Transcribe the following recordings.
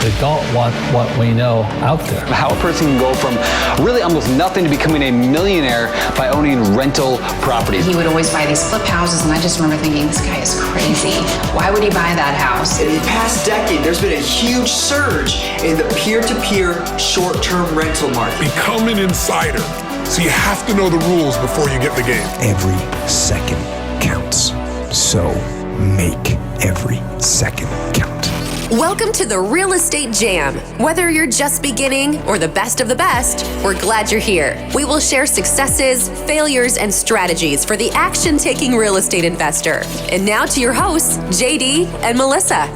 that don't want what we know out there. How a person can go from really almost nothing to becoming a millionaire by owning rental properties. He would always buy these flip houses, and I just remember thinking, this guy is crazy. Why would he buy that house? In the past decade, there's been a huge surge in the peer-to-peer short-term rental market. Become an insider. So you have to know the rules before you get in the game. Every second counts. So make every second count. Welcome to the Real Estate Jam. Whether you're just beginning or the best of the best, we're glad you're here. We will share successes, failures, and strategies for the action-taking real estate investor. And now to your hosts, JD and Melissa.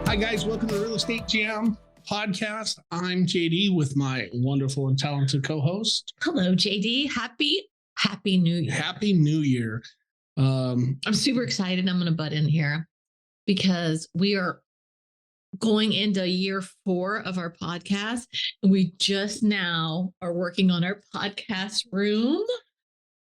Hi guys, welcome to the Real Estate Jam podcast. I'm JD with my wonderful and talented co-host. Hello, JD. Happy New Year. Happy New Year. I'm super excited. I'm going to butt in here because we are going into year 4 of our podcast. And we just now are working on our podcast room.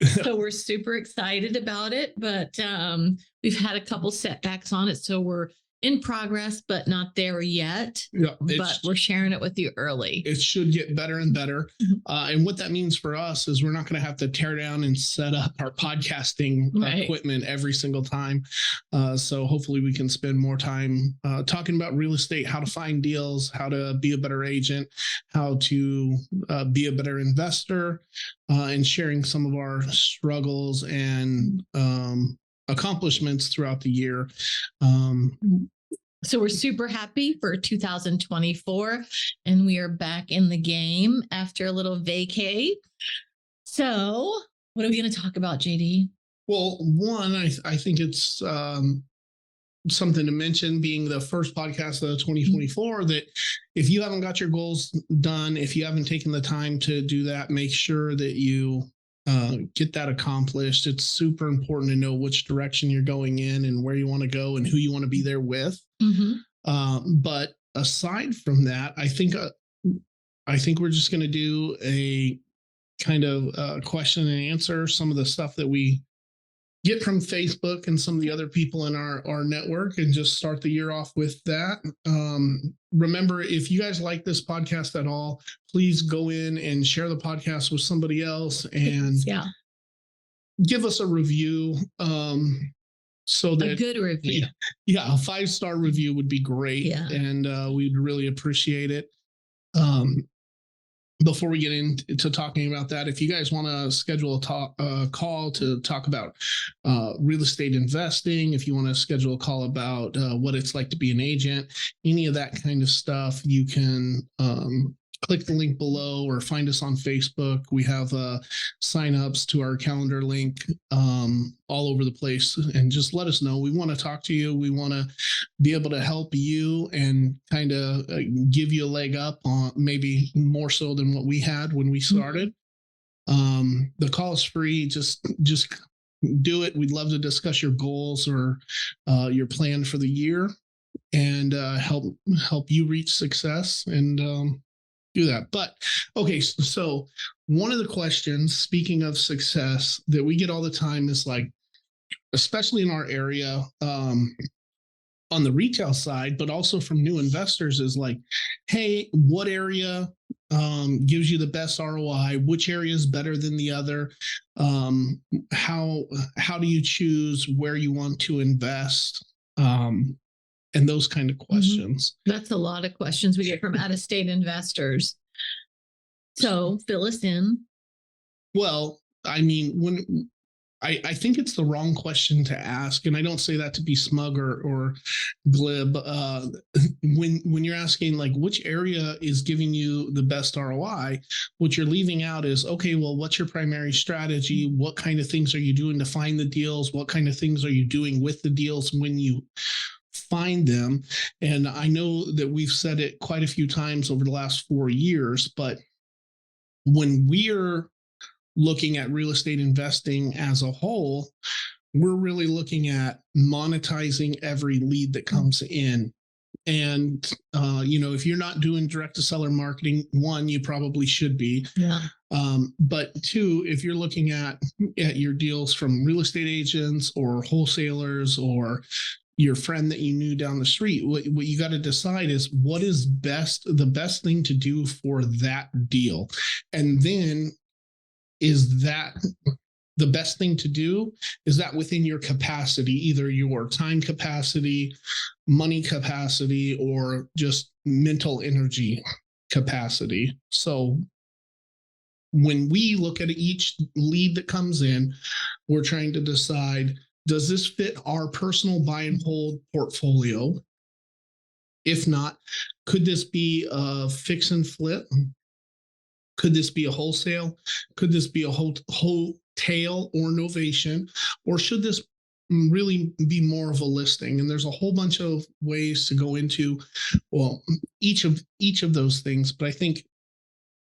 So we're super excited about it, but we've had a couple setbacks on it. So we're in progress, but not there yet. Yeah, but we're sharing it with you early. It should get better and better. And what that means for us is we're not going to have to tear down and set up our podcasting equipment every single time. So hopefully we can spend more time talking about real estate, how to find deals, how to be a better agent, how to be a better investor, and sharing some of our struggles and accomplishments throughout the year. So we're super happy for 2024, and we are back in the game after a little vacay. So what are we going to talk about, JD? Well, one, I think it's something to mention, being the first podcast of 2024, that if you haven't got your goals done, if you haven't taken the time to do that, make sure that you get that accomplished. It's super important to know which direction you're going in and where you want to go and who you want to be there with. But aside from that, I think we're just going to do a kind of question and answer, some of the stuff that we get from Facebook and some of the other people in our network, and just start the year off with that. Remember, if you guys like this podcast at all, please go in and share the podcast with somebody else and give us a review. So that a good review. Yeah, a 5-star review would be great. Yeah. And we'd really appreciate it. Before we get into talking about that, if you guys want to schedule a call to talk about real estate investing, if you want to schedule a call about what it's like to be an agent, any of that kind of stuff, you can click the link below or find us on Facebook. We have signups to our calendar link all over the place, and just let us know. We want to talk to you. We want to be able to help you and kind of give you a leg up on, maybe more so than what we had when we started. The call is free. Just do it. We'd love to discuss your goals or your plan for the year, and help you reach success and do that. But okay, so one of the questions, speaking of success, that we get all the time is like, especially in our area, on the retail side, but also from new investors, is like, hey, what area gives you the best ROI? Which area is better than the other? How do you choose where you want to invest? And those kind of questions. That's a lot of questions we get from out-of-state investors. So fill us in. Well, I mean, I think it's the wrong question to ask, and I don't say that to be smug or glib. When you're asking like which area is giving you the best ROI, what you're leaving out is, okay, well, what's your primary strategy? What kind of things are you doing to find the deals? What kind of things are you doing with the deals when you find them? And I know that we've said it quite a few times over the last 4 years, but when we're looking at real estate investing as a whole, we're really looking at monetizing every lead that comes in. And, if you're not doing direct to seller marketing, one, you probably should be. Yeah. But two, if you're looking at your deals from real estate agents or wholesalers or your friend that you knew down the street, what you got to decide is what is the best thing to do for that deal. And then is that the best thing to do? Is that within your capacity, either your time capacity, money capacity, or just mental energy capacity? So when we look at each lead that comes in, we're trying to decide, does this fit our personal buy and hold portfolio? If not, could this be a fix and flip? Could this be a wholesale? Could this be a hotel or novation? Or should this really be more of a listing? And there's a whole bunch of ways to go into, well, each of those things. But I think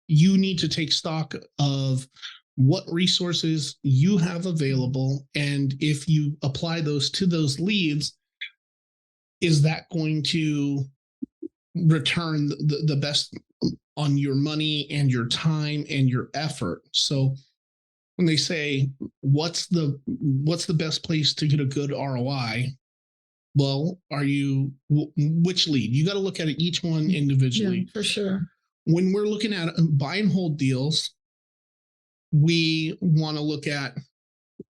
you need to take stock of what resources you have available. And if you apply those to those leads, is that going to return the best on your money and your time and your effort? So when they say, what's the best place to get a good ROI? Well, which lead? You got to look at it, each one individually. Yeah, for sure. When we're looking at buy and hold deals, we want to look at,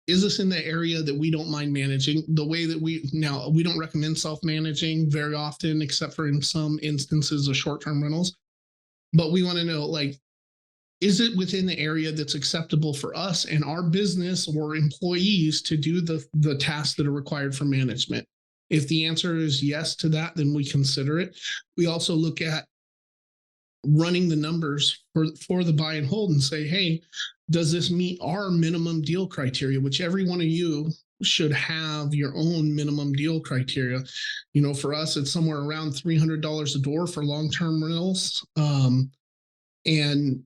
is this in the area that we don't mind managing? The way that we don't recommend self-managing very often, except for in some instances of short-term rentals. But we want to know, like, is it within the area that's acceptable for us and our business or employees to do the tasks that are required for management? If the answer is yes to that, then we consider it. We also look at running the numbers for the buy and hold and say, hey, does this meet our minimum deal criteria? Which every one of you should have your own minimum deal criteria. You know, for us, it's somewhere around $300 a door for long-term rentals. And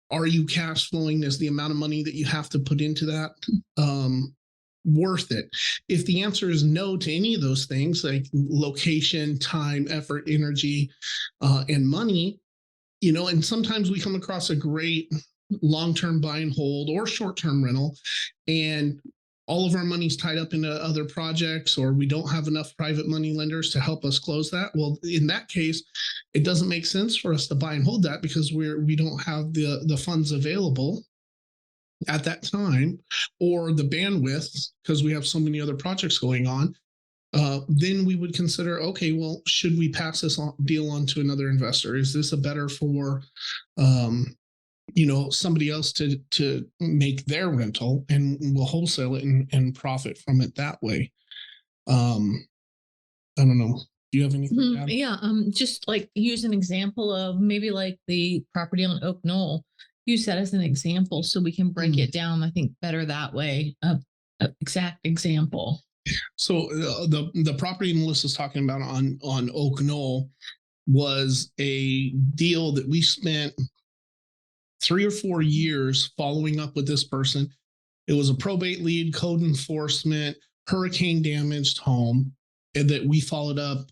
are you cash flowing? Is the amount of money that you have to put into that worth it? If the answer is no to any of those things, like location, time, effort, energy, and money, you know, and sometimes we come across a great long-term buy and hold or short-term rental, and all of our money's tied up into other projects, or we don't have enough private money lenders to help us close that. Well, in that case, it doesn't make sense for us to buy and hold that because we don't have the funds available at that time, or the bandwidth because we have so many other projects going on. Then we would consider, okay, well, should we pass this deal on to another investor? Is this a better for somebody else to make their rental, and we'll wholesale it and profit from it that way? I don't know. Do you have anything to add? Yeah. Just like use an example of maybe like the property on Oak Knoll. Use that as an example so we can break it down, I think, better that way. Exact example. So the property Melissa's talking about on Oak Knoll was a deal that we spent 3 or 4 years following up with this person. It was a probate lead, code enforcement, hurricane damaged home, and that we followed up.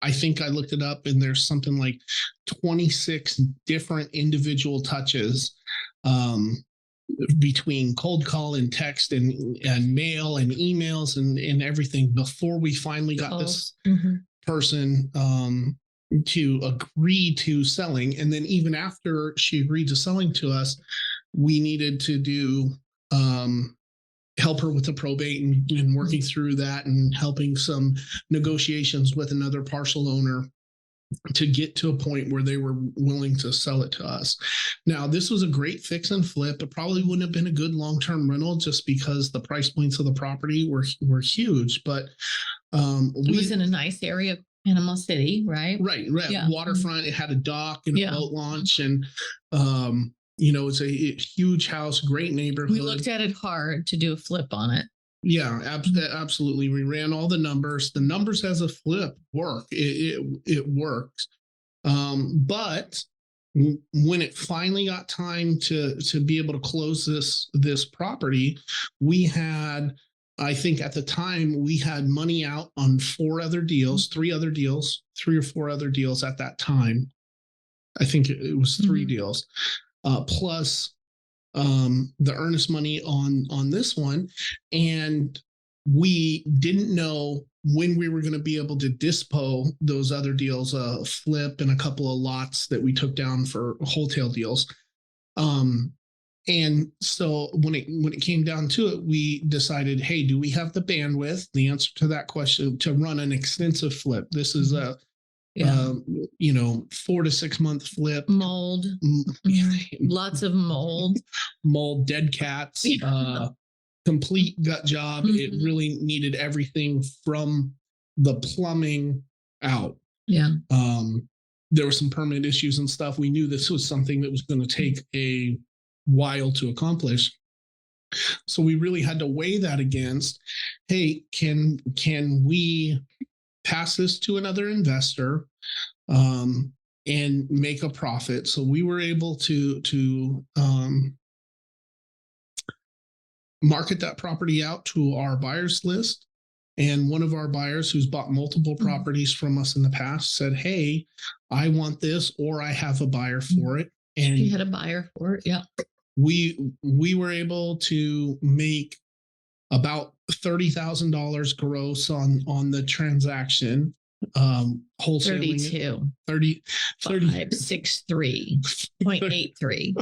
I think I looked it up, and there's something like 26 different individual touches between cold call and text and mail and emails and everything before we finally got this person to agree to selling. And then even after she agreed to selling to us, we needed to do help her with the probate and working through that and helping some negotiations with another parcel owner to get to a point where they were willing to sell it to us. Now, this was a great fix and flip. It probably wouldn't have been a good long-term rental just because the price points of the property were huge, but it was in a nice area of Panama City, right? Right. Yeah. Waterfront. It had a dock and a boat launch, and it's a huge house, great neighborhood. We looked at it hard to do a flip on it. Yeah, absolutely. We ran all the numbers. The numbers as a flip work. It works. But when it finally got time to be able to close this property, we had, I think at the time, we had money out on 3 or 4 other deals at that time. I think it was 3 deals. plus the earnest money on this one. And we didn't know when we were going to be able to dispo those other deals, flip and a couple of lots that we took down for wholesale deals. And so when it came down to it, we decided, hey, do we have the bandwidth? The answer to that question, to run an extensive flip. This is a 4 to 6 month flip. Mold. Lots of mold. Mold, dead cats, complete gut job. It really needed everything from the plumbing out. Yeah. There were some permit issues and stuff. We knew this was something that was going to take a while to accomplish. So we really had to weigh that against, hey, can we pass this to another investor and make a profit? So we were able to market that property out to our buyers list. And one of our buyers who's bought multiple properties from us in the past said, hey, I want this, or I have a buyer for it. And you had a buyer for it. Yeah. We were able to make about $30,000 gross on the transaction. Wholesaling 563.83.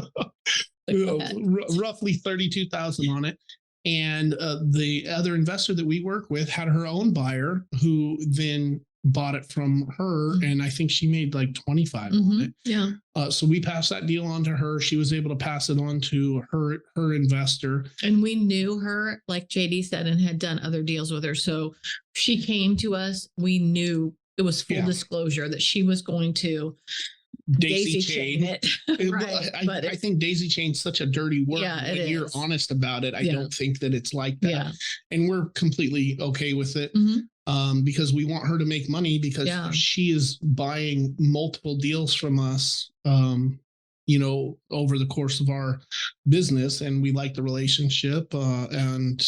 Roughly 32,000 on it. And the other investor that we work with had her own buyer who then bought it from her, and I think she made like 25 on it. Yeah. So we passed that deal on to her. She was able to pass it on to her investor. And we knew her, like JD said, and had done other deals with her. So she came to us. We knew it was full disclosure that she was going to daisy chain it. Right. I think daisy chain's such a dirty word. Yeah, but you're honest about it. I don't think that it's like that. Yeah. And we're completely okay with it. Because we want her to make money, because she is buying multiple deals from us, over the course of our business, and we like the relationship. And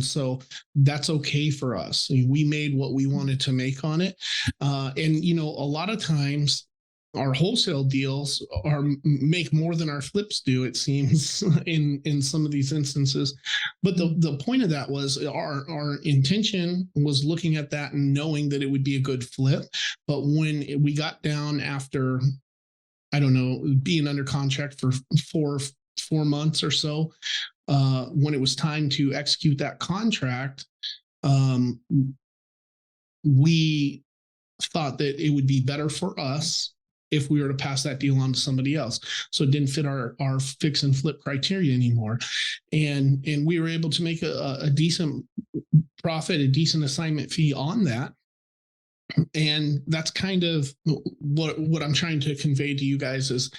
so that's okay for us. We made what we wanted to make on it. And a lot of times our wholesale deals make more than our flips do, it seems, in some of these instances. But the point of that was our intention was looking at that and knowing that it would be a good flip. But when we got down after, I don't know, being under contract for four months or so, when it was time to execute that contract, we thought that it would be better for us if we were to pass that deal on to somebody else. So it didn't fit our fix and flip criteria anymore. And we were able to make a decent profit, a decent assignment fee on that. And that's kind of what I'm trying to convey to you guys is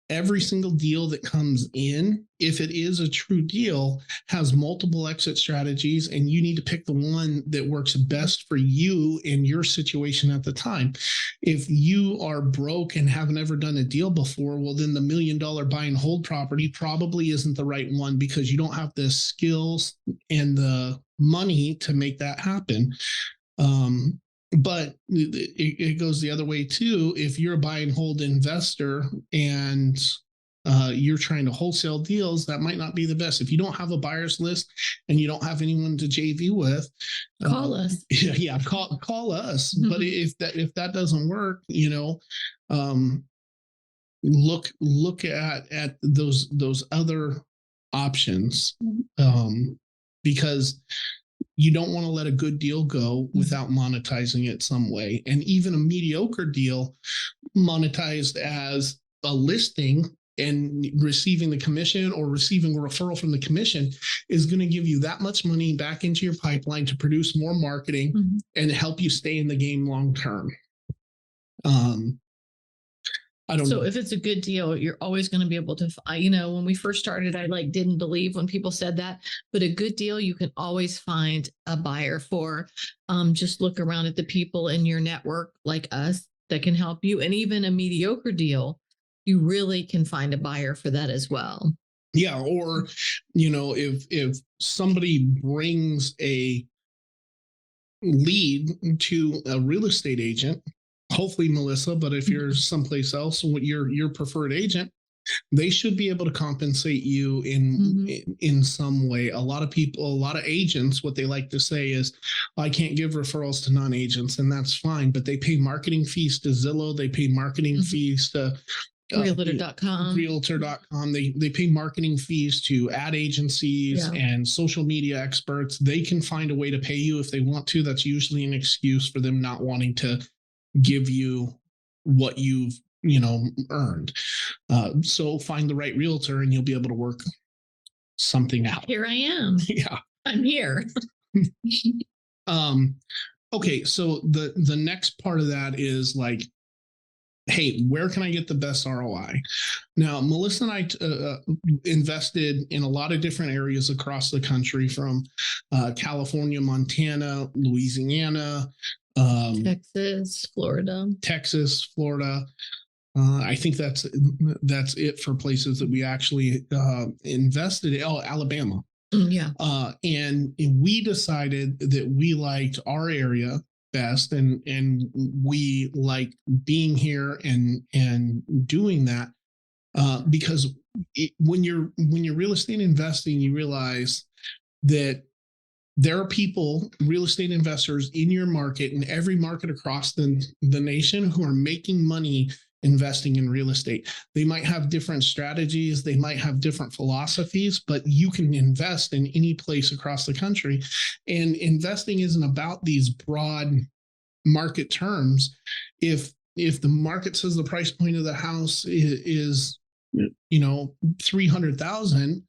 every single deal that comes in, if it is a true deal, has multiple exit strategies, and you need to pick the one that works best for you in your situation at the time. If you are broke and haven't ever done a deal before, well, then the $1 million buy and hold property probably isn't the right one, because you don't have the skills and the money to make that happen. But it goes the other way too. If you're a buy and hold investor and you're trying to wholesale deals, that might not be the best. If you don't have a buyer's list and you don't have anyone to JV with, call us. Yeah, call us. But if that doesn't work, look at those other options, because you don't want to let a good deal go without monetizing it some way. And even a mediocre deal monetized as a listing and receiving the commission or receiving a referral from the commission is going to give you that much money back into your pipeline to produce more marketing and help you stay in the game long term. I don't know. So if it's a good deal, you're always going to be able to, when we first started, I didn't believe when people said that, but a good deal, you can always find a buyer for. Just look around at the people in your network like us that can help you. And even a mediocre deal, you really can find a buyer for that as well. Yeah. Or, if somebody brings a lead to a real estate agent, hopefully Melissa, but if you're someplace else, your preferred agent, they should be able to compensate you in some way. A lot of agents, what they like to say is, I can't give referrals to non-agents, and that's fine, but they pay marketing fees to Zillow, they pay marketing fees to realtor.com. They pay marketing fees to ad agencies and social media experts. They can find a way to pay you if they want to. That's usually an excuse for them not wanting to give you what you've earned. So find the right realtor and you'll be able to work something out. Here I am. Yeah, I'm here. Okay, so the next part of that is like, hey, where can I get the best ROI? Now, Melissa and I invested in a lot of different areas across the country, from California, Montana, Louisiana, Texas, Florida. I think that's it for places that we actually invested in. Oh, Alabama. Yeah. And we decided that we liked our area best, and we like being here and doing that because when you're real estate investing, you realize that there are people, real estate investors in your market, in every market across the nation, who are making money investing in real estate. They might have different strategies, they might have different philosophies, but you can invest in any place across the country. And investing isn't about these broad market terms. If the market says the price point of the house is $300,000,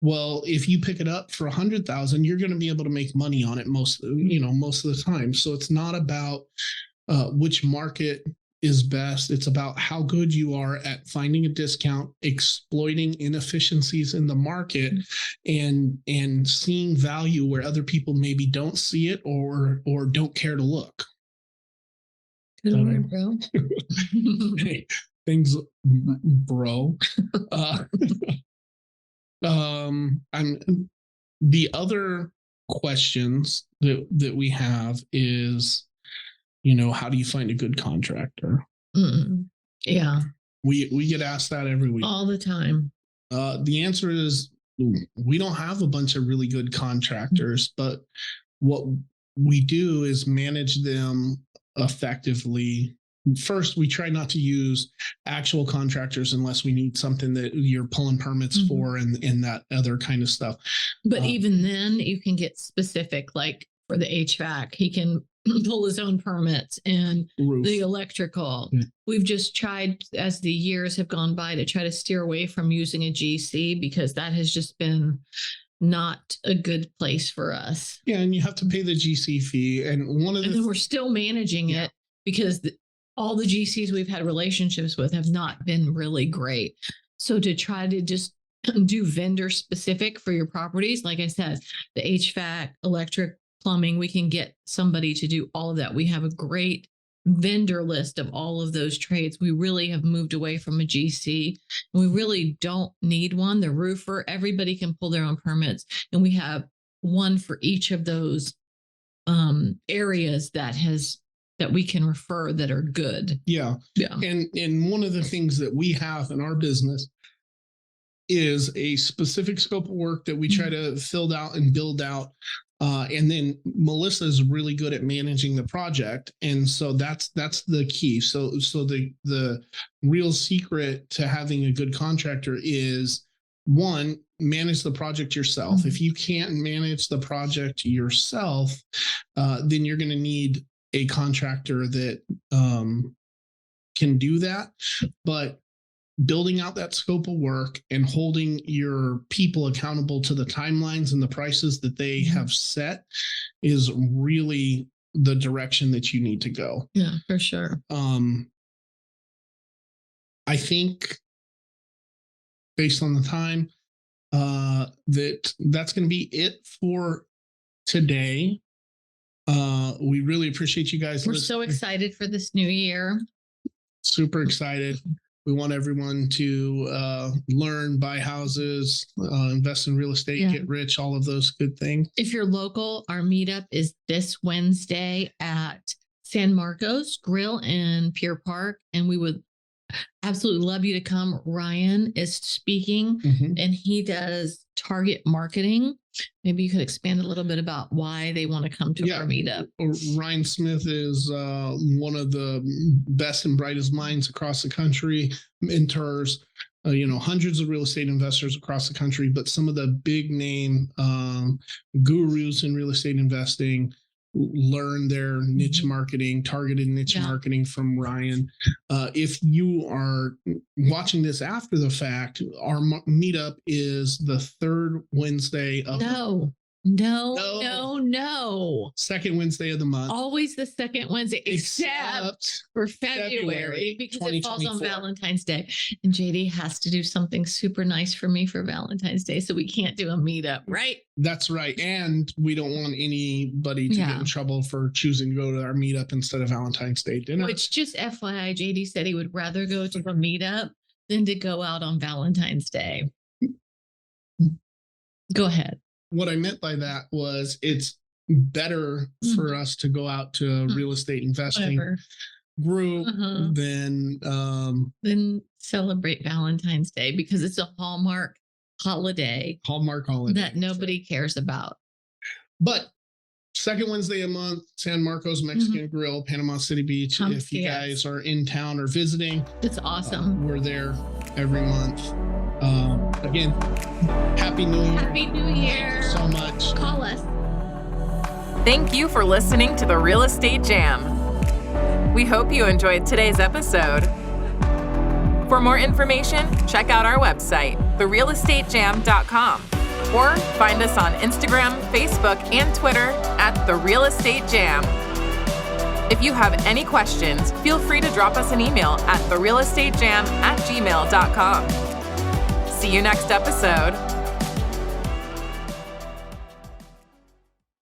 well, if you pick it up for $100,000, you're going to be able to make money on it most of the time. So it's not about which market is best. It's about how good you are at finding a discount, exploiting inefficiencies in the market, and seeing value where other people maybe don't see it or don't care to look. Good word, bro. Hey, thanks, bro. The other questions that we have is, how do you find a good contractor? Yeah. We get asked that every week. All the time. The answer is, we don't have a bunch of really good contractors, but what we do is manage them effectively. First, we try not to use actual contractors unless we need something that you're pulling permits for and that other kind of stuff. But even then, you can get specific, like for the HVAC, he can pull his own permits, and Roof. the electrical. Yeah. We've just tried, as the years have gone by, to try to steer away from using a GC, because that has just been not a good place for us. Yeah, and you have to pay the GC fee. And then we're still managing it because all the GCs we've had relationships with have not been really great. So to try to just do vendor specific for your properties, like I said, the HVAC, electric, plumbing, we can get somebody to do all of that. We have a great vendor list of all of those trades. We really have moved away from a GC. We really don't need one. The roofer, everybody can pull their own permits, and we have one for each of those areas that we can refer that are good. Yeah. And one of the things that we have in our business is a specific scope of work that we try to fill out and build out. And then Melissa is really good at managing the project. And so that's the key. So the real secret to having a good contractor is, one, manage the project yourself. If you can't manage the project yourself, then you're going to need a contractor that can do that. But building out that scope of work and holding your people accountable to the timelines and the prices that they have set is really the direction that you need to go. Yeah, for sure. I think based on the time, that's going to be it for today. We really appreciate you guys. We're so excited for this new year. Super excited. We want everyone to learn, buy houses, invest in real estate, get rich, all of those good things. If you're local, our meetup is this Wednesday at San Marcos Grill in Pier Park. And we would Absolutely love you to come. Ryan is speaking and he does target marketing. Maybe you could expand a little bit about why they want to come to our meetup. Ryan Smith is one of the best and brightest minds across the country, mentors, hundreds of real estate investors across the country, but some of the big name gurus in real estate investing learn their niche marketing, targeted niche marketing from Ryan. If you are watching this after the fact, our meetup is the third Wednesday of second Wednesday of the month. Always the second Wednesday, except for February because it falls on Valentine's Day. And JD has to do something super nice for me for Valentine's Day, so we can't do a meetup, right? That's right. And we don't want anybody to get in trouble for choosing to go to our meetup instead of Valentine's Day dinner. Which, just FYI, JD said he would rather go to a meetup than to go out on Valentine's Day. Go ahead. What I meant by that was it's better for us to go out to a real estate investing group than celebrate Valentine's Day because it's a Hallmark holiday that nobody cares about. But second Wednesday a month, San Marcos Mexican Grill, Panama City Beach. If you guys are in town or visiting, it's awesome. We're there every month. Again, Happy New Year. Happy New Year. Thank you so much. Call us. Thank you for listening to the Real Estate Jam. We hope you enjoyed today's episode. For more information, check out our website, therealestatejam.com, or find us on Instagram, Facebook, and Twitter at The Real Estate Jam. If you have any questions, feel free to drop us an email at therealestatejam@gmail.com. See you next episode.